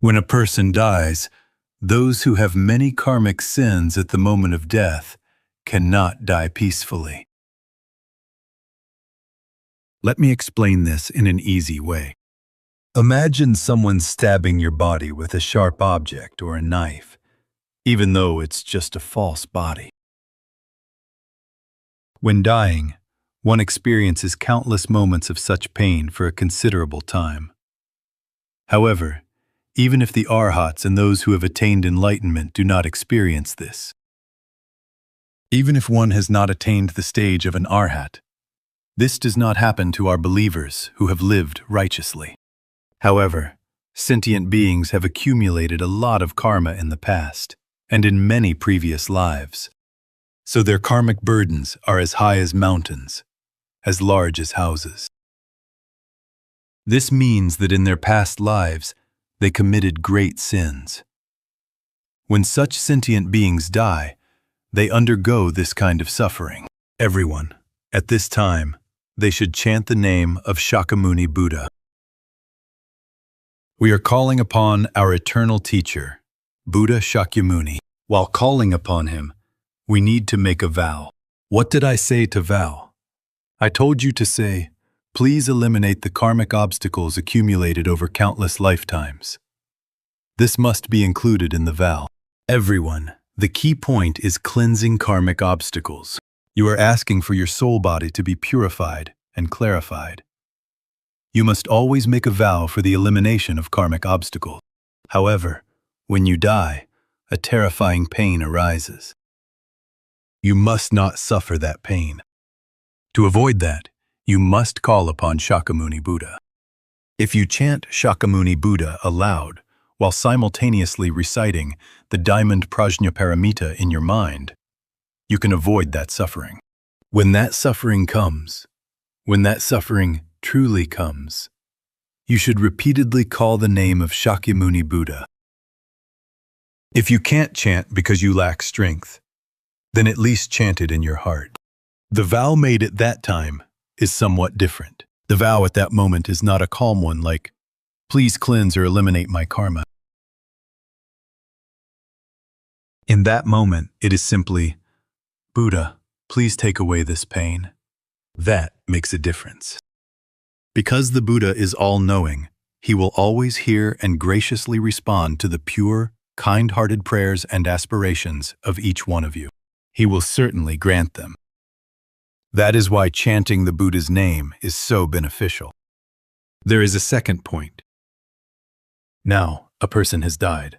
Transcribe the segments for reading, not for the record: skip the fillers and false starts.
When a person dies, those who have many karmic sins at the moment of death cannot die peacefully. Let me explain this in an easy way. Imagine someone stabbing your body with a sharp object or a knife, even though it's just a false body. When dying, one experiences countless moments of such pain for a considerable time. However, even if the arhats and those who have attained enlightenment do not experience this, even if one has not attained the stage of an arhat, this does not happen to our believers who have lived righteously. However, sentient beings have accumulated a lot of karma in the past and in many previous lives, so their karmic burdens are as high as mountains, as large as houses. This means that in their past lives, they committed great sins. When such sentient beings die, they undergo this kind of suffering. Everyone, at this time, they should chant the name of Shakyamuni Buddha. We are calling upon our eternal teacher, Buddha Shakyamuni. While calling upon him, we need to make a vow. What did I say to vow? I told you to say, please eliminate the karmic obstacles accumulated over countless lifetimes. This must be included in the vow. Everyone, the key point is cleansing karmic obstacles. You are asking for your soul body to be purified and clarified. You must always make a vow for the elimination of karmic obstacles. However, when you die, a terrifying pain arises. You must not suffer that pain. To avoid that, you must call upon Shakyamuni Buddha. If you chant Shakyamuni Buddha aloud, while simultaneously reciting the Diamond Prajñāpāramitā in your mind, you can avoid that suffering. When that suffering comes, when that suffering truly comes, you should repeatedly call the name of Shakyamuni Buddha. If you can't chant because you lack strength, then at least chant it in your heart. The vow made at that time is somewhat different. The vow at that moment is not a calm one like, please cleanse or eliminate my karma. In that moment, it is simply, Buddha, please take away this pain. That makes a difference. Because the Buddha is all-knowing, he will always hear and graciously respond to the pure, kind-hearted prayers and aspirations of each one of you. He will certainly grant them. That is why chanting the Buddha's name is so beneficial. There is a second point. Now, a person has died.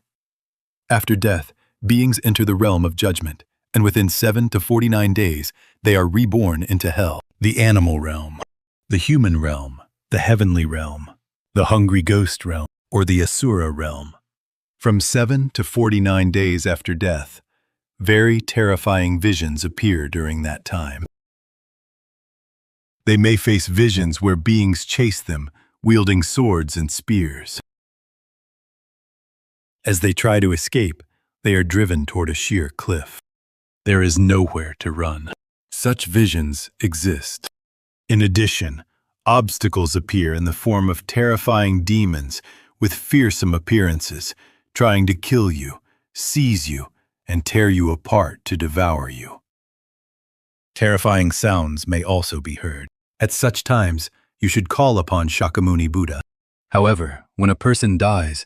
After death, beings enter the realm of judgment, and within 7 to 49 days, they are reborn into hell, the animal realm, the human realm, the heavenly realm, the hungry ghost realm, or the asura realm. From 7 to 49 days after death, very terrifying visions appear during that time. They may face visions where beings chase them, wielding swords and spears. As they try to escape, they are driven toward a sheer cliff. There is nowhere to run. Such visions exist. In addition, obstacles appear in the form of terrifying demons with fearsome appearances, trying to kill you, seize you, and tear you apart to devour you. Terrifying sounds may also be heard. At such times, you should call upon Shakyamuni Buddha. However, when a person dies,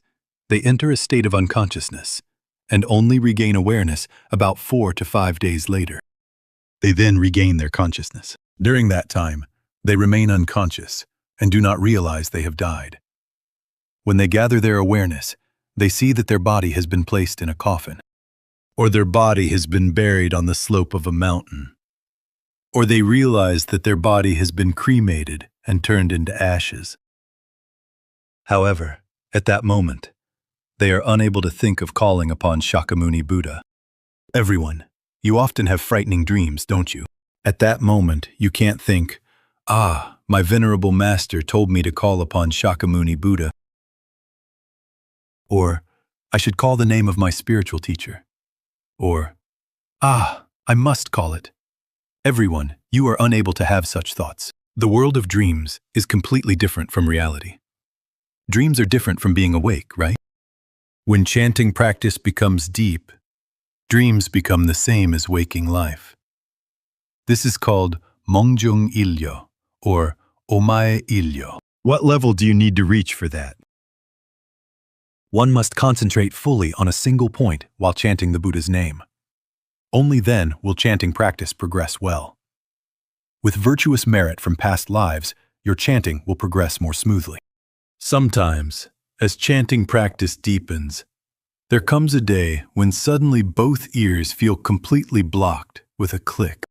they enter a state of unconsciousness and only regain awareness about 4 to 5 days later. They then regain their consciousness. During that time, they remain unconscious and do not realize they have died. When they gather their awareness, they see that their body has been placed in a coffin, or their body has been buried on the slope of a mountain, or they realize that their body has been cremated and turned into ashes. However, at that moment, they are unable to think of calling upon Shakyamuni Buddha. Everyone, you often have frightening dreams, don't you? At that moment, you can't think, my venerable master told me to call upon Shakyamuni Buddha. Or, I should call the name of my spiritual teacher. Or, I must call it. Everyone, you are unable to have such thoughts. The world of dreams is completely different from reality. Dreams are different from being awake, right? When chanting practice becomes deep, dreams become the same as waking life. This is called Mongjung Ilyo, or Omae Ilyo. What level do you need to reach for that? One must concentrate fully on a single point while chanting the Buddha's name. Only then will chanting practice progress well. With virtuous merit from past lives, your chanting will progress more smoothly. Sometimes, as chanting practice deepens, there comes a day when suddenly both ears feel completely blocked with a click.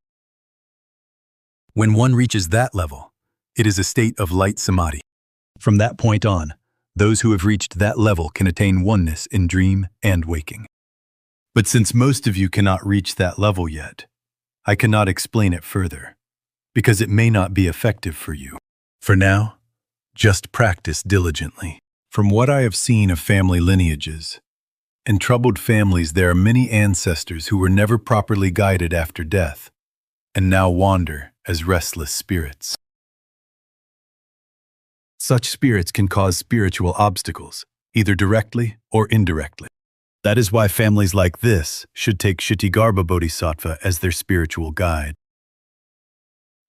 When one reaches that level, it is a state of light samadhi. From that point on, those who have reached that level can attain oneness in dream and waking. But since most of you cannot reach that level yet, I cannot explain it further, because it may not be effective for you. For now, just practice diligently. From what I have seen of family lineages, in troubled families there are many ancestors who were never properly guided after death, and now wander as restless spirits. Such spirits can cause spiritual obstacles, either directly or indirectly. That is why families like this should take Kshitigarbha Bodhisattva as their spiritual guide.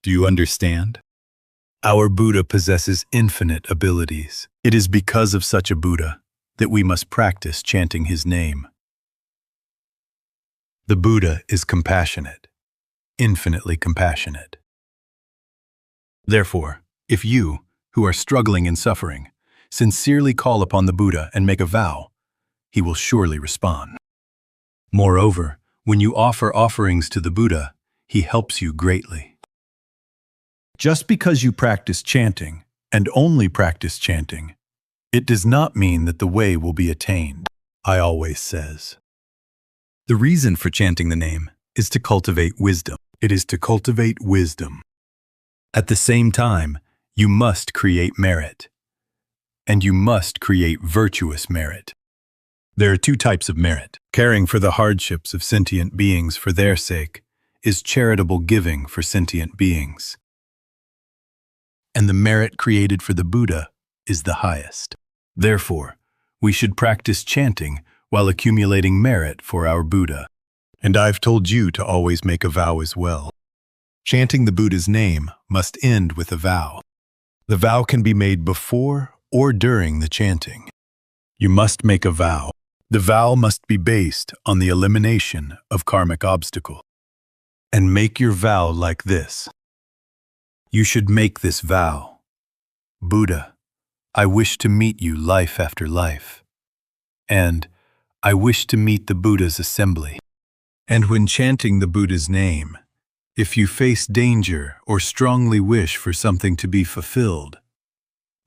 Do you understand? Our Buddha possesses infinite abilities. It is because of such a Buddha that we must practice chanting his name. The Buddha is compassionate, infinitely compassionate. Therefore, if you, who are struggling and suffering, sincerely call upon the Buddha and make a vow, he will surely respond. Moreover, when you offer offerings to the Buddha, he helps you greatly. Just because you practice chanting, and only practice chanting, it does not mean that the way will be attained, I always says. The reason for chanting the name is to cultivate wisdom. It is to cultivate wisdom. At the same time, you must create merit, and you must create virtuous merit. There are two types of merit. Caring for the hardships of sentient beings for their sake is charitable giving for sentient beings. And the merit created for the Buddha is the highest. Therefore, we should practice chanting while accumulating merit for our Buddha. And I've told you to always make a vow as well. Chanting the Buddha's name must end with a vow. The vow can be made before or during the chanting. You must make a vow. The vow must be based on the elimination of karmic obstacle. And make your vow like this. You should make this vow. Buddha, I wish to meet you life after life. And I wish to meet the Buddha's assembly. And when chanting the Buddha's name, if you face danger or strongly wish for something to be fulfilled,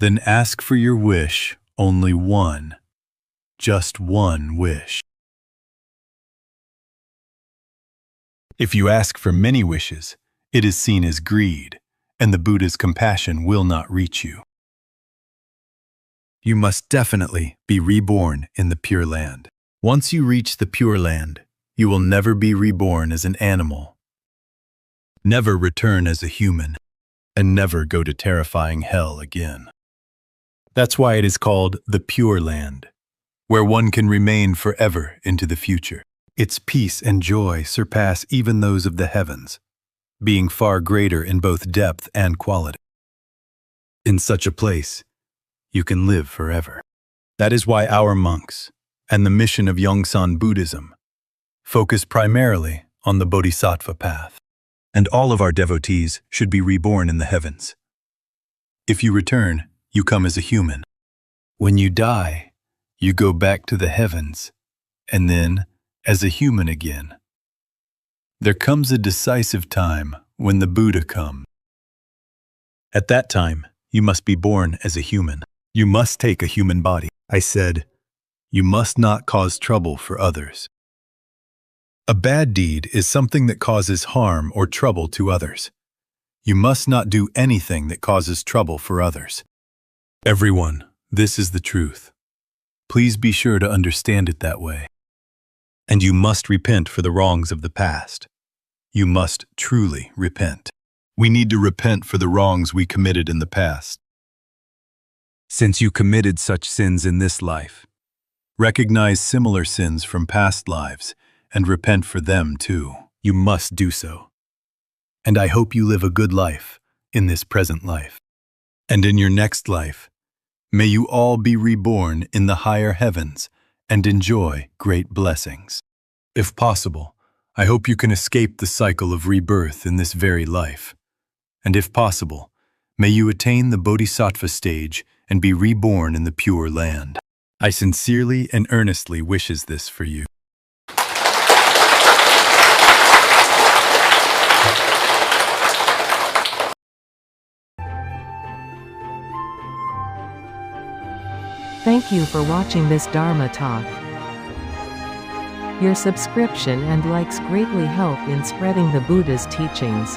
then ask for your wish only one, just one wish. If you ask for many wishes, it is seen as greed, and the Buddha's compassion will not reach you. You must definitely be reborn in the Pure Land. Once you reach the Pure Land, you will never be reborn as an animal, never return as a human, and never go to terrifying hell again. That's why it is called the Pure Land, where one can remain forever into the future. Its peace and joy surpass even those of the heavens, being far greater in both depth and quality. In such a place, you can live forever. That is why our monks, and the mission of Yongsan Buddhism, focus primarily on the Bodhisattva path. And all of our devotees should be reborn in the heavens. If you return, you come as a human. When you die, you go back to the heavens, and then as a human again. There comes a decisive time when the Buddha comes. At that time, you must be born as a human. You must take a human body. I said, you must not cause trouble for others. A bad deed is something that causes harm or trouble to others. You must not do anything that causes trouble for others. Everyone, this is the truth. Please be sure to understand it that way. And you must repent for the wrongs of the past. You must truly repent. We need to repent for the wrongs we committed in the past. Since you committed such sins in this life, Recognize similar sins from past lives and repent for them too. You must do so. And I hope you live a good life in this present life. And in your next life, may you all be reborn in the higher heavens and enjoy great blessings. If possible, I hope you can escape the cycle of rebirth in this very life. And if possible, may you attain the Bodhisattva stage and be reborn in the Pure Land. I sincerely and earnestly wishes this for you. Thank you for watching this Dharma talk. Your subscription and likes greatly help in spreading the Buddha's teachings.